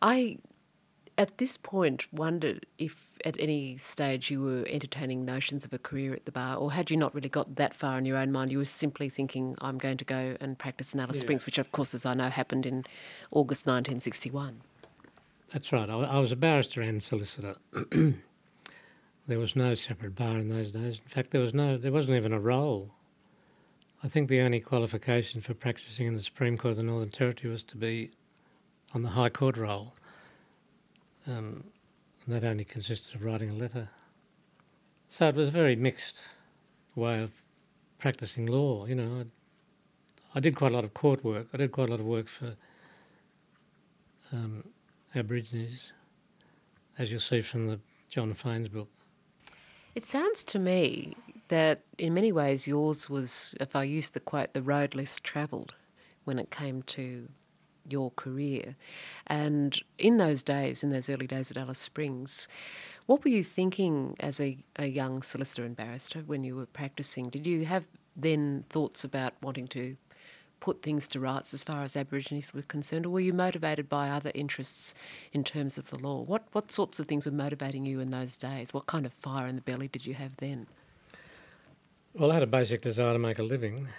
I, at this point, wondered if at any stage you were entertaining notions of a career at the bar, or had you not really got that far in your own mind, you were simply thinking, I'm going to go and practice in Alice Springs, which of course, as I know, happened in August 1961. That's right. I was a barrister and solicitor. There was no separate bar in those days. In fact, there wasn't even a roll. I think the only qualification for practising in the Supreme Court of the Northern Territory was to be on the High Court roll. And that only consisted of writing a letter. So it was a very mixed way of practising law. You know, I did quite a lot of court work. I did quite a lot of work for Aborigines, as you'll see from the John Faines book. It sounds to me that in many ways yours was, if I use the quote, the road less travelled when it came to your career. And in those days, in those early days at Alice Springs, what were you thinking as a young solicitor and barrister when you were practising? Did you have then thoughts about wanting to put things to rights as far as Aborigines were concerned, or were you motivated by other interests in terms of the law? What sorts of things were motivating you in those days? What kind of fire in the belly did you have then? Well, I had a basic desire to make a living.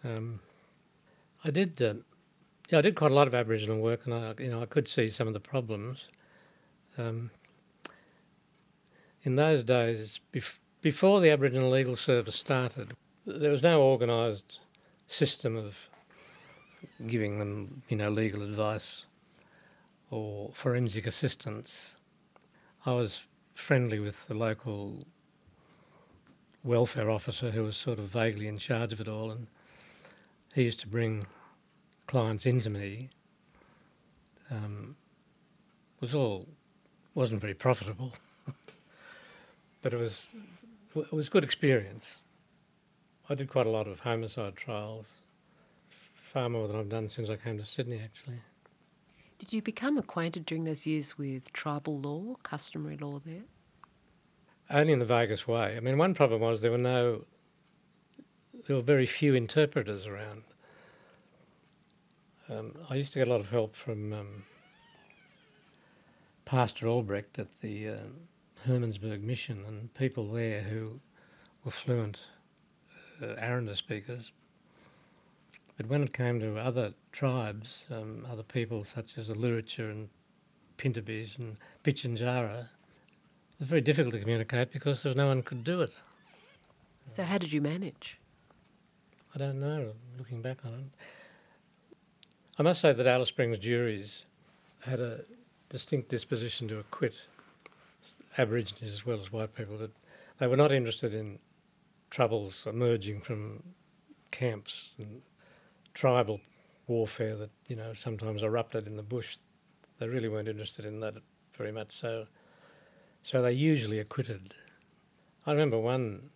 I did quite a lot of Aboriginal work, and I could see some of the problems. In those days, before the Aboriginal Legal Service started, there was no organised system of giving them, legal advice or forensic assistance. I was friendly with the local welfare officer who was sort of vaguely in charge of it all, and he used to bring clients into me. Wasn't very profitable, but it was good experience. I did quite a lot of homicide trials, far more than I've done since I came to Sydney, actually. Did you become acquainted during those years with tribal law, customary law there? Only in the vaguest way. I mean, one problem was there were very few interpreters around. I used to get a lot of help from Pastor Albrecht at the Hermannsburg Mission, and people there who were fluent Aranda speakers. But when it came to other tribes, other people such as the Luritja and Pintabis and Pitjantjatjara, it was very difficult to communicate because there was no one who could do it. So how did you manage? I don't know, looking back on it. I must say that Alice Springs juries had a distinct disposition to acquit Aborigines as well as white people. That they were not interested in troubles emerging from camps and tribal warfare that, sometimes erupted in the bush. They really weren't interested in that very much so. So they usually acquitted. I remember one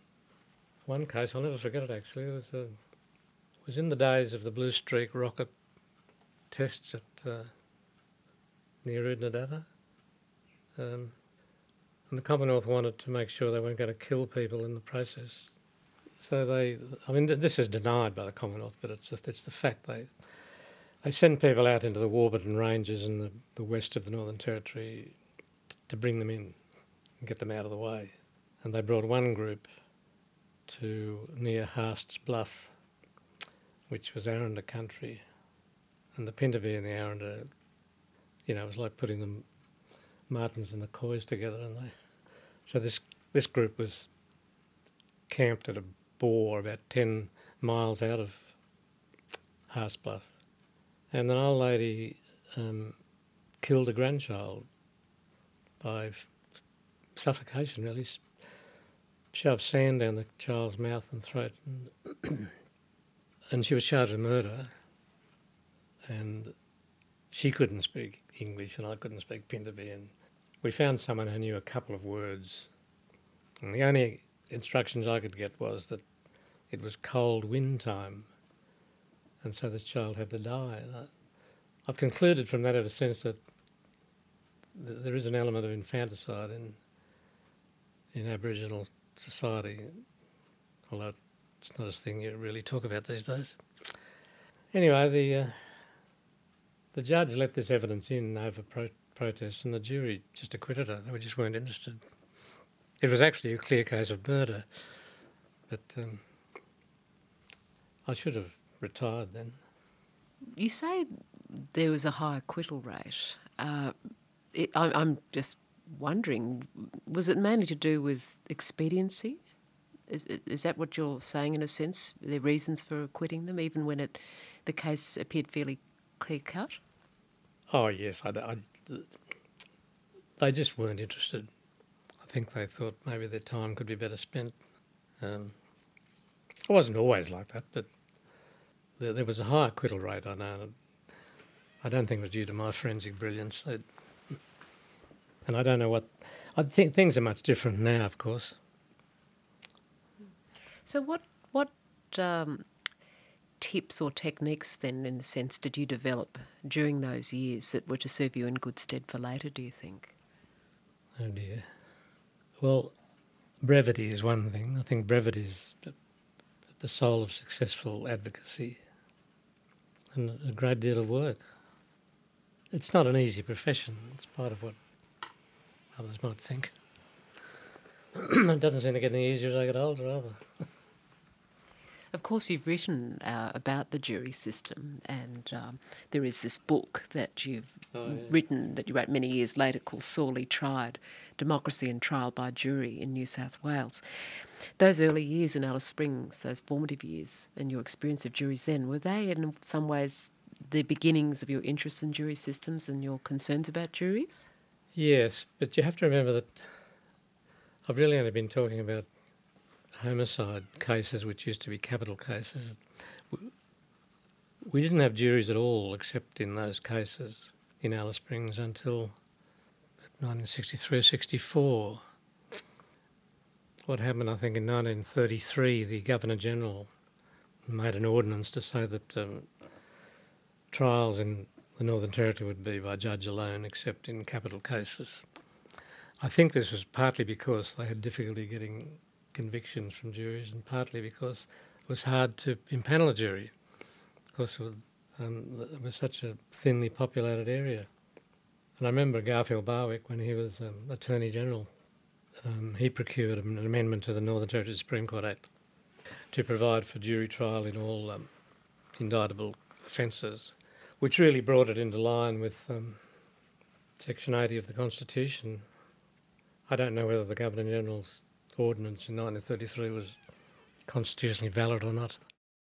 case, I'll never forget it actually, it was in the days of the Blue Streak rocket tests at near Oodnadatta. And the Commonwealth wanted to make sure they weren't going to kill people in the process. So this is denied by the Commonwealth, but it's the fact. They send people out into the Warburton Ranges in the west of the Northern Territory to bring them in and get them out of the way. And they brought one group to near Haast's Bluff, which was Aranda country. And the Pintabee and the Aranda, it was like putting the Martins and the Coys together. So this group was camped at a bore about 10 miles out of Haast's Bluff. And an old lady killed a grandchild by suffocation, really. Shoved sand down the child's mouth and throat. And she was charged with murder. And she couldn't speak English and I couldn't speak Pintabee. And we found someone who knew a couple of words. And the only instructions I could get was that it was cold wind time. And so this child had to die. I've concluded from that in a sense that there is an element of infanticide in Aboriginal society, although it's not a thing you really talk about these days. Anyway, The judge let this evidence in over protest, and the jury just acquitted her. They just weren't interested. It was actually a clear case of murder, but I should have retired then. You say there was a high acquittal rate. I'm just wondering, was it mainly to do with expediency? Is that what you're saying in a sense? Are there reasons for acquitting them even when the case appeared fairly clear-cut? Oh, yes. They just weren't interested. I think they thought maybe their time could be better spent. It wasn't always like that, but there was a high acquittal rate, I know. I don't think it was due to my forensic brilliance. And I don't know what... I think things are much different now, of course. So what tips or techniques then, in a sense, did you develop during those years that were to serve you in good stead for later, do you think? Oh dear. Well, brevity is one thing. I think brevity is the soul of successful advocacy, and a great deal of work. It's not an easy profession. It's part of what others might think. It doesn't seem to get any easier as I get older either. Of course, you've written about the jury system, and there is this book that you've written, that you wrote many years later, called Sorely Tried, Democracy and Trial by Jury in New South Wales. Those early years in Alice Springs, those formative years, and your experience of juries then, were they in some ways the beginnings of your interest in jury systems and your concerns about juries? Yes, but you have to remember that I've really only been talking about homicide cases, which used to be capital cases. We didn't have juries at all, except in those cases in Alice Springs, until 1963 or 64. What happened, I think, in 1933, the Governor-General made an ordinance to say that trials in the Northern Territory would be by judge alone, except in capital cases. I think this was partly because they had difficulty getting convictions from juries, and partly because it was hard to impanel a jury, because it was such a thinly populated area. And I remember Garfield Barwick, when he was Attorney General, he procured an amendment to the Northern Territory Supreme Court Act to provide for jury trial in all indictable offences, which really brought it into line with Section 80 of the Constitution. I don't know whether the Governor-General's ordinance in 1933 was constitutionally valid or not.